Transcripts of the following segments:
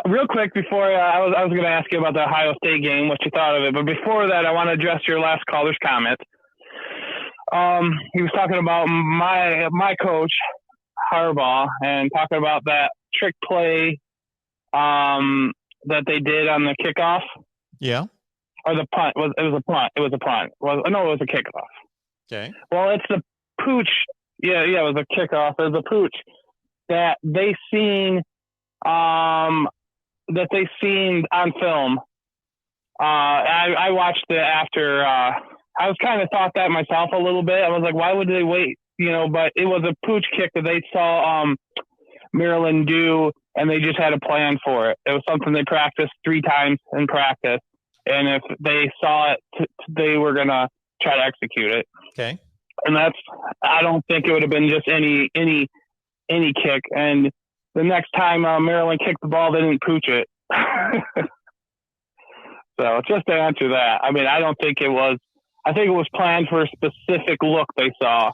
real quick before I was going to ask you about the Ohio State game, what you thought of it. But before that, I want to address your last caller's comment. He was talking about my coach Harbaugh and talking about that trick play that they did on the kickoff. Yeah. Or the punt. It was a punt. It was a punt. It was a kickoff. Okay. Well, it's the pooch. Yeah, it was a kickoff. It was a pooch that they seen on film. I watched it after. I was kind of thought that myself a little bit. I was like, why would they wait? But it was a pooch kick that they saw Maryland do, and they just had a plan for it. It was something they practiced 3 times in practice, and if they saw it, they were gonna try to execute it. Okay. And I don't think it would have been just any kick. And the next time Maryland kicked the ball, they didn't pooch it. So just to answer that, I mean, I don't think it was. I think it was planned for a specific look they saw.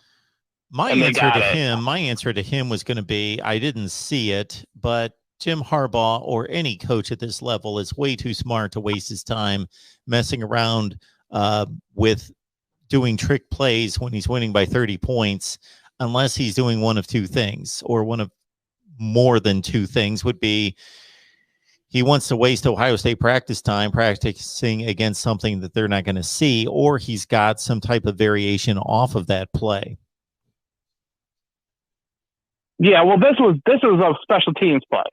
My answer to him was going to be, I didn't see it, but Jim Harbaugh or any coach at this level is way too smart to waste his time messing around with doing trick plays when he's winning by 30 points, unless he's doing one of 2 things, or one of more than 2 things would be he wants to waste Ohio State practice time practicing against something that they're not going to see, or he's got some type of variation off of that play. Yeah, well, this was a special teams play.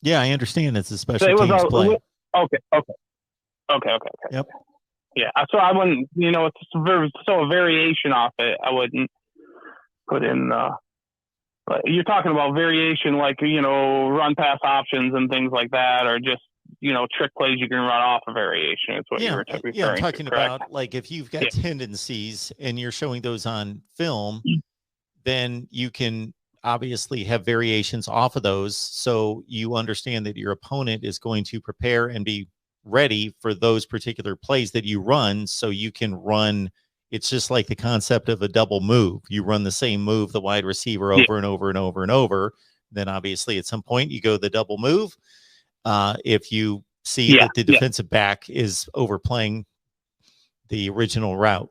Yeah, I understand it's a special teams play. Okay. Yep. Yeah, so I wouldn't, it's a variation off it. I wouldn't put in. But you're talking about variation, like run pass options and things like that, or just trick plays you can run off a variation. Is what you're referring to. Yeah, I'm talking about, like, if you've got tendencies and you're showing those on film, then you can obviously have variations off of those, so you understand that your opponent is going to prepare and be ready for those particular plays that you run, so you can run. It's just like the concept of a double move. You run the same move, the wide receiver, over and over and over and over. Then obviously at some point you go the double move. If you see that the defensive back is overplaying the original route.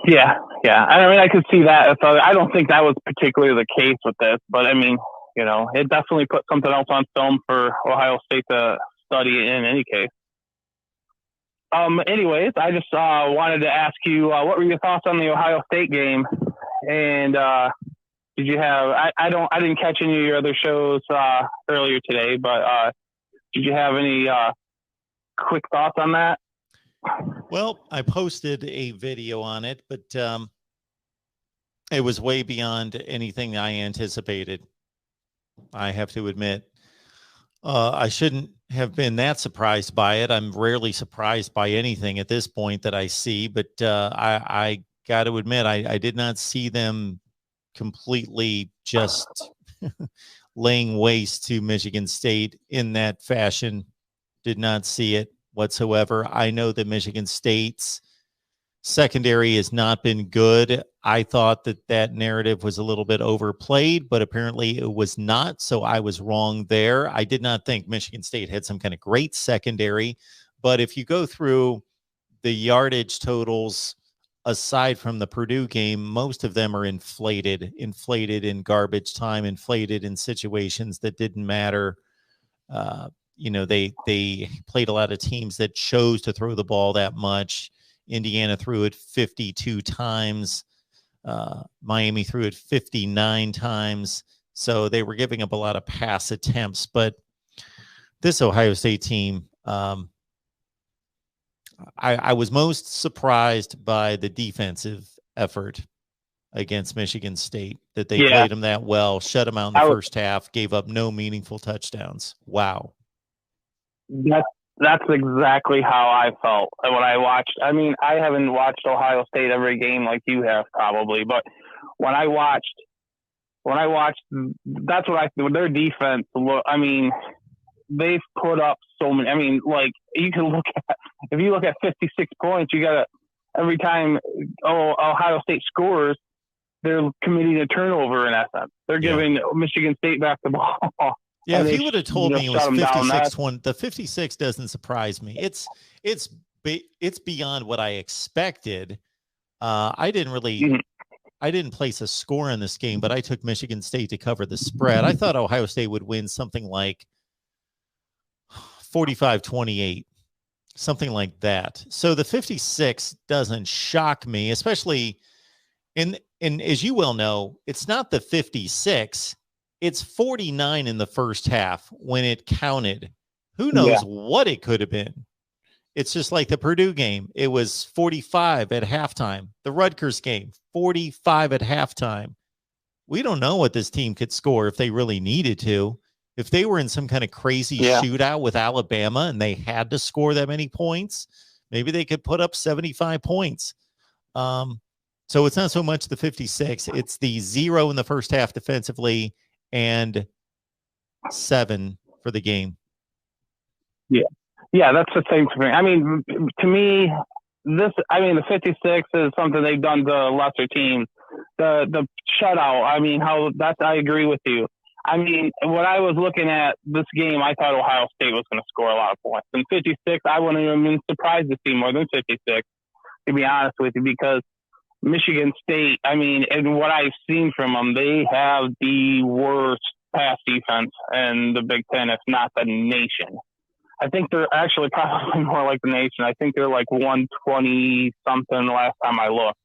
Yeah. I mean, I could see that. I don't think that was particularly the case with this, but I mean, it definitely put something else on film for Ohio State to study in any case. Anyways, I just wanted to ask you, what were your thoughts on the Ohio State game? And did you have? I didn't catch any of your other shows earlier today, but did you have any quick thoughts on that? Well, I posted a video on it, but it was way beyond anything I anticipated. I have to admit, I shouldn't have been that surprised by it. I'm rarely surprised by anything at this point that I see, but I got to admit, I did not see them completely just laying waste to Michigan State in that fashion. Did not see it whatsoever. I know that Michigan State's secondary has not been good. I thought that narrative was a little bit overplayed, but apparently it was not. So I was wrong there. I did not think Michigan State had some kind of great secondary, but if you go through the yardage totals, aside from the Purdue game, most of them are inflated in garbage time, inflated in situations that didn't matter. They played a lot of teams that chose to throw the ball that much. Indiana threw it 52 times. Miami threw it 59 times. So they were giving up a lot of pass attempts. But this Ohio State team, I was most surprised by the defensive effort against Michigan State, that they played them that well, shut them out in the first half, gave up no meaningful touchdowns. Wow. That's exactly how I felt when I watched. I mean, I haven't watched Ohio State every game like you have probably, but when I watched, that's what their defense. I mean, they've put up so many. I mean, like if you look at 56 points, you got to every time Ohio State scores, they're committing a turnover in essence. They're giving Michigan State back the ball. Yeah, if you would have told me it was 56-20, the 56 doesn't surprise me. It's beyond what I expected. I didn't place a score in this game, but I took Michigan State to cover the spread. I thought Ohio State would win something like 45-28, something like that. So the 56 doesn't shock me, especially and as you well know, it's not the 56. It's 49 in the first half when it counted. Who knows what it could have been? It's just like the Purdue game. It was 45 at halftime. The Rutgers game, 45 at halftime. We don't know what this team could score if they really needed to. If they were in some kind of crazy shootout with Alabama and they had to score that many points, maybe they could put up 75 points. So it's not so much the 56. It's the 0 in the first half defensively and 7 for the game. Yeah, that's the same for me. I mean, to me, the 56 is something they've done to lesser teams. The shutout, I agree with you. I mean, when I was looking at this game, I thought Ohio State was going to score a lot of points. And 56, I wouldn't have been surprised to see more than 56, to be honest with you, because Michigan State, and what I've seen from them, they have the worst pass defense in the Big Ten, if not the nation. I think they're actually probably more like the nation. I think they're like 120 something last time I looked.